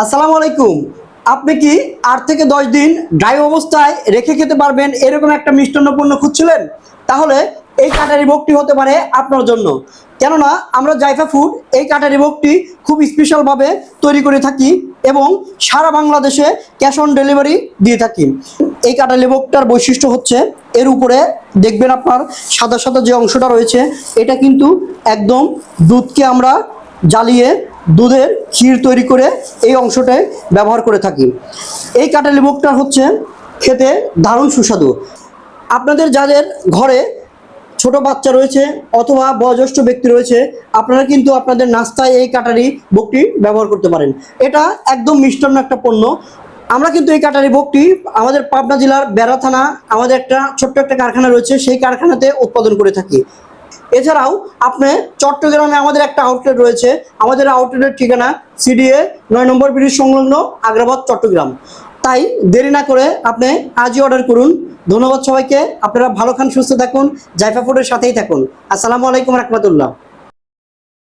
আসসালামু আলাইকুম। আপনি কি 8 থেকে 10 দিন ড্রাই অবস্থায় রেখে খেতে পারবেন এরকম একটা মিষ্টান্ন পণ্য খুঁজছিলেন? তাহলে এই কাটারি বকটি হতে পারে আপনার জন্য। কেননা আমরা জাইফা ফুড এই কাটারি বকটি খুব স্পেশালভাবে তৈরি করে থাকি এবং সারা বাংলাদেশে ক্যাশ অন ডেলিভারি দিয়ে থাকি। এই কাটারি বকটার বৈশিষ্ট্য হচ্ছে এর উপরে দেখবেন আপনার সাদা সাদা যে অংশটা রয়েছে এটা কিন্তু একদম দুধকে আমরা জ্বালিয়ে দুধের ক্ষীর তৈরি করে এই অংশটায় ব্যবহার করে থাকি। এই কাঁঠালি ভোগটা হচ্ছে খেতে দারুণ সুস্বাদু। আপনাদের যাদের ঘরে ছোট বাচ্চা রয়েছে অথবা বয়োজ্যেষ্ঠ ব্যক্তি রয়েছে, আপনারা কিন্তু আপনাদের নাস্তায় এই কাটারি ভোগটি ব্যবহার করতে পারেন। এটা একদম মিষ্টান্ন একটা পণ্য। আমরা কিন্তু এই কাটারি ভোগটি আমাদের পাবনা জেলার বেড়া থানা আমাদের একটা ছোট্ট একটা কারখানা রয়েছে, সেই কারখানাতে উৎপাদন করে থাকি। এছাড়াও আপনি চট্টগ্রামে আমাদের একটা আউটলেট রয়েছে। আমাদের আউটলেটের ঠিকানা সিডিএ 9 নম্বর ব্রিজ সংলগ্ন আগ্রাবাদ, চট্টগ্রাম। তাই দেরি না করে আপনি আজই অর্ডার করুন। ধন্যবাদ সবাইকে। আপনারা ভালো খান, সুস্থ থাকুন, জাইফা ফুডের সাথেই থাকুন। আসসালামু আলাইকুম রহমতুল্লাহ।